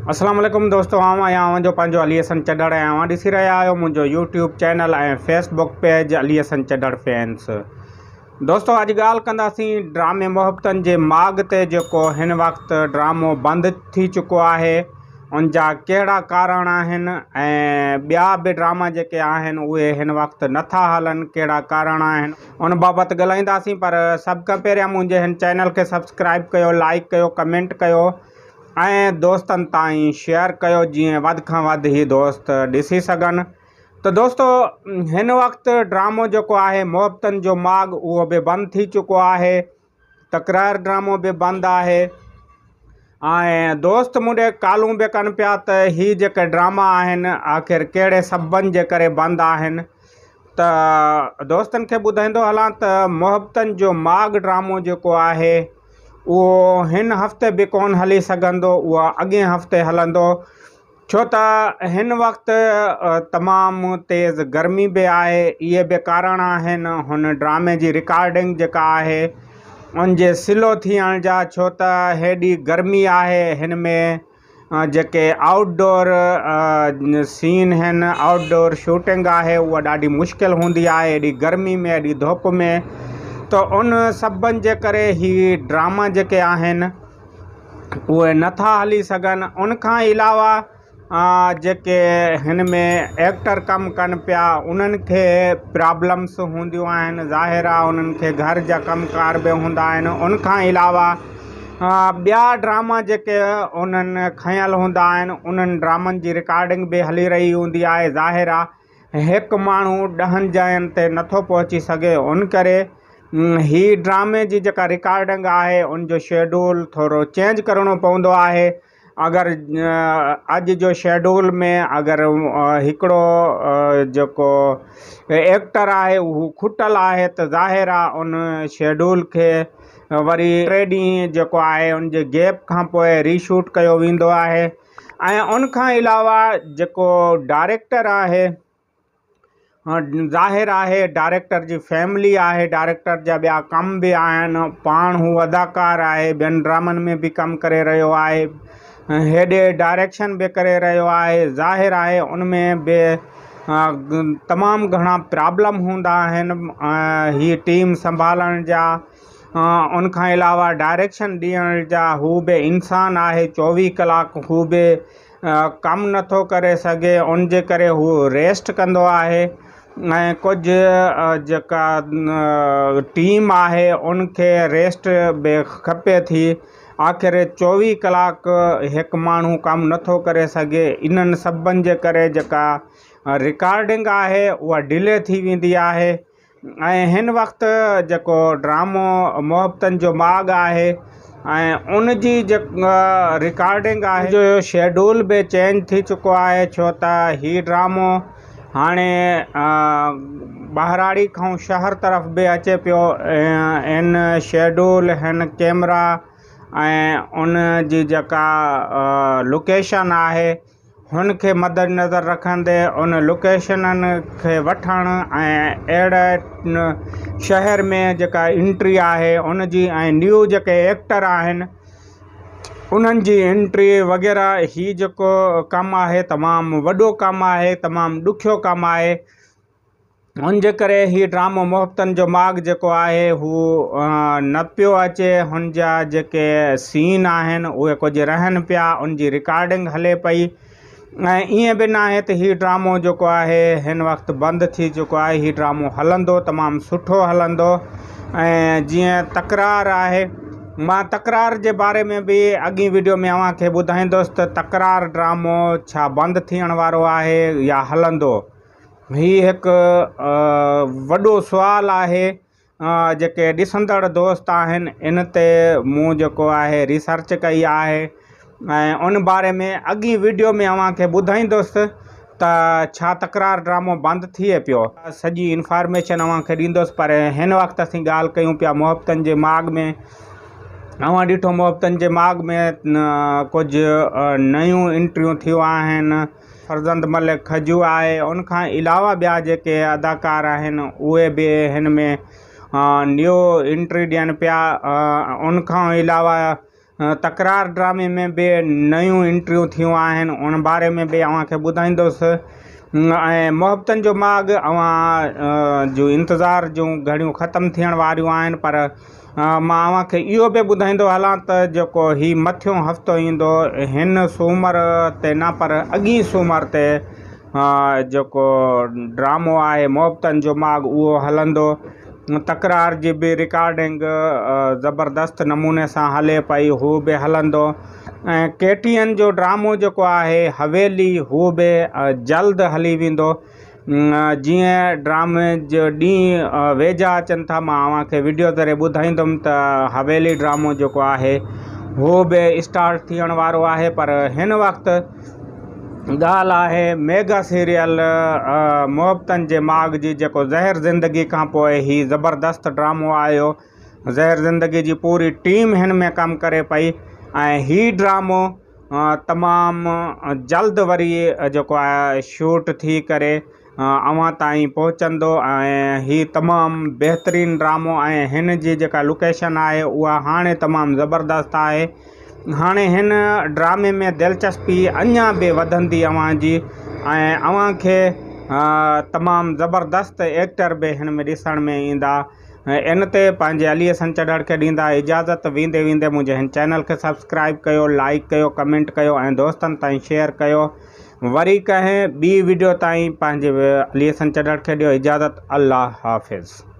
अस्सलाम वालेकुम दोस्तों, आवां जो पंहिंजो अली हसन चढ़ड़ आहियां। ॾिसी रहिया आहियो मुंहिंजो यूट्यूब चैनल ऐं Facebook page Ali Hasan Chadhar fans. दोस्तों अॼु ॻाल्हि कंदासीं ड्रामे मोहब्बतनि जे माॻ ते जेको हिन वक़्तु ड्रामो बंदि थी चुको आहे, उन जा कहिड़ा कारण आहिनि ऐं ॿिया बि ड्रामा जेके आहिनि उहे हिन वक़्तु नथा हलनि, कहिड़ा कारण आहिनि उन बाबति ॻाल्हाईंदासीं। पर सभ खां पहिरियां मुंहिंजे हिन चैनल खे सब्सक्राइब कयो, लाइक कयो, कमेंट कयो ऐं दोस्तनि ताईं शेयर कयो जीअं वधि खां वधि ही दोस्त ॾिसी सघनि। तो दोस्तों हिन वक़्तु ड्रामो जेको आहे मोहब्बतनि जो माॻ उहो बि बंदि थी चुको आहे, तकरार ड्रामो बि बंदि आहे ऐं दोस्त मुंडे कालूं बि कनि पिया त ही जेके ड्रामा आहिनि आख़िर कहिड़े सबबनि जे करे बंदि आहिनि। त दोस्तनि खे ॿुधाईंदो हलां त मोहब्बतनि जो माॻ ड्रामो जेको आहे उहो हिन हफ़्ते बि कोन हली सघंदो, उहो अॻे हफ़्ते हलंदो, छो त हिन वक़्तु तमामु तेज़ गर्मी बि आहे। इहे बि कारण आहिनि हुन ड्रामे जी रिकॉर्डिंग जेका आहे उन जे स्लो थियण जा, छो त हेॾी गर्मी आहे। हिन में जेके आउटडोर सीन आहिनि, आउटडोर शूटिंग आहे, उहा ॾाढी मुश्किल हूंदी आहे एॾी गर्मी में, एॾी धुप में। तो उन सबबनि जे करे ही ड्रामा जेके आहिनि उहे नथा हली सघनि। उनखां अलावा जेके हिन में एक्टर कमु कनि पिया उन्हनि खे प्रॉब्लम्स हूंदियूं आहिनि, ज़ाहिर आहे उन्हनि खे घर जा कमकार बि हूंदा आहिनि। उनखां अलावा ॿिया ड्रामा जेके उन्हनि खयल हूंदा आहिनि उन्हनि ड्रामनि जी रिकॉर्डिंग बि हली रही हूंदी आहे। ज़ाहिर आहे हिकु माण्हू 10 जॻहियुनि ते नथो पहुची सघे, उन करे ही ड्रामे जी जेका रिकॉर्डिंग आहे उन जो शेड्यूल थोरो चेंज करिणो पवंदो आहे। अगरि अॼु जो शेड्यूल में अगरि हिकिड़ो जेको एक्टर आहे उहो खुटल आहे त ज़ाहिर आहे उन शेड्यूल खे वरी 3 ॾींहं जेको आहे उन जे गैप खां पोइ रीशूट कयो वेंदो आहे। ऐं उनखां अलावा जेको डायरेक्टर आहे, ज़ाहिर आहे डायरेक्टर जी फैमिली आहे, डायरेक्टर जा ॿिया कम बि आहिनि, पाण हू अदाकार आहे, ॿियनि ड्रामनि में बि कमु करे रहियो आहे, हेॾे डायरेक्शन बि करे रहियो आहे। ज़ाहिर आहे उन में बि तमामु घणा प्रॉब्लम हूंदा आहिनि ही टीम संभालण जा। उनखां अलावा डायरेक्शन ॾियण जा हू बि इंसान आहे, 24 कलाक हू बि कमु नथो करे सघे, उन जे करे हू रेस्ट कंदो आहे। ऐं कुझु जेका टीम आहे उनखे रेस्ट बि खपे थी। आख़िर 24 कलाक हिकु माण्हू कमु नथो करे सघे। इन्हनि सबबनि जे करे जेका रिकॉर्डिंग आहे उहा डिले थी वेंदी आहे। ऐं हिन वक़्तु जेको ड्रामो मोहब्बतनि जो माॻ आहे ऐं उन जी जेका रिकॉर्डिंग आहे जो शेड्यूल बि चेंज थी चुको आहे, छो त ही ड्रामो हाणे ॿाहिराड़ी खां शहर तरफ़ बि अचे पियो। इन शेड्यूल हिन कैमरा ऐं उन जी जेका लोकेशन आहे हुन खे मद्देनज़र रखंदे उन लोकेशननि खे वठणु ऐं अहिड़े शहर में जेका एंट्री आहे उन जी ऐं न्यू जेके एक्टर आहिनि उन्हनि जी एंट्री वग़ैरह, ही जेको कमु आहे तमामु वॾो कमु आहे, तमामु ॾुखियो कमु आहे। हुन जे करे ही ड्रामो मोहब्बतनि जो माॻ जेको आहे हू न पियो अचे। हुन जा जेके सीन आहिनि उहे कुझु रहनि पिया, उन जी रिकॉर्डिंग हले पई। ऐं ईअं बि न आहे त ही ड्रामो जेको आहे हिन वक़्तु बंदि थी चुको आहे, ही ड्रामो हलंदो, तमामु सुठो हलंदो। ऐं जीअं तकरार आहे, मां तकरार जे बारे में बि अॻी वीडियो में अव्हांखे ॿुधाईंदुसि त तकरार ड्रामो छा बंदि थियण वारो आहे या हलंदो। हीउ हिकु वॾो सुवाल आहे। जेके ॾिसंदड़ दोस्त आहिनि इन ते मूं जेको आहे रिसर्च कई आहे ऐं उन बारे में अॻी वीडियो में अव्हांखे ॿुधाईंदुसि त छा तकरार ड्रामो बंदि थिए पियो। सॼी इंफॉर्मेशन अव्हांखे ॾींदुसि, पर हिन वक़्तु असीं ॻाल्हि कयूं पिया मोहब्बतनि जे माॻ में। अव्हां ॾिठो मोहब्बतनि जे माॻ में कुझु नयूं एंट्रियूं थियूं आहिनि। फरज़ंद मलिक खजू आहे, उनखां अलावा ॿिया जेके अदाकार आहिनि उहे बि हिन में न्यू एंट्री ॾियनि पिया। उनखां अलावा तकरार ड्रामे में बि नयूं इंट्रियूं थियूं आहिनि, उन बारे में बि अव्हांखे ॿुधाईंदुसि। ऐं मोहब्बतनि जो माॻ अव्हां जूं इंतज़ार जूं घड़ियूं ख़तमु थियण वारियूं आहिनि, पर मां अव्हांखे इहो बि ॿुधाईंदो हलां त जेको हीउ मथियों हफ़्तो ईंदो हिन सूमर ते न पर अॻी सूमर ते जेको ड्रामो आहे मोहब्बतनि जो माॻ उहो हलंदो। तकरार जी बि रिकॉर्डिंग ज़बरदस्त नमूने सां हले पई, हू बि हलंदो। ऐं केटीएन जो ड्रामो जेको आहे हवेली हू बि जल्द हली वेंदो। जीअं ड्रामे जो ॾींहुं वेझा अचनि था, मां अव्हांखे वीडियो ज़रिए ॿुधाईंदुमि त हवेली ड्रामो जेको आहे उहो बि स्टार्ट थियण वारो आहे। पर हिन वक़्तु ॻाल्हि आहे मेगा सीरियल मोहब्बतनि जे माॻ जी, जेको ज़हर ज़िंदगी खां पोइ ही ज़बरदस्त ड्रामो आयो। ज़हर ज़िंदगी जी पूरी टीम हिन में कमु करे पई ऐं हीउ ड्रामो तमामु जल्द वरी जेको आहे शूट थी करे अव्हां ताईं पहुचंदो। ऐं हीउ तमामु बहितरीनु ड्रामो ऐं हिन जी जेका लोकेशन आहे उहा हाणे तमामु ज़बरदस्त आहे। हाणे हिन ड्रामे में दिलचस्पी अञा बि वधंदी अव्हांजी ऐं अव्हांखे तमामु ज़बरदस्त एक्टर बि हिन में ॾिसण में ईंदा। इन ते पंहिंजे अली हसन चढ़ड़ खे ॾींदा इजाज़त। वेंदे वेंदे मुंहिंजे हिन चैनल खे सब्सक्राइब कयो, लाइक कयो, कमेंट कयो ऐं दोस्तनि ताईं शेयर कयो। वरी कंहिं ॿी वीडियो ताईं पंहिंजे अली हसन चढ़ड़ खे ॾियो इजाज़त। अल्लाह हाफ़िज़।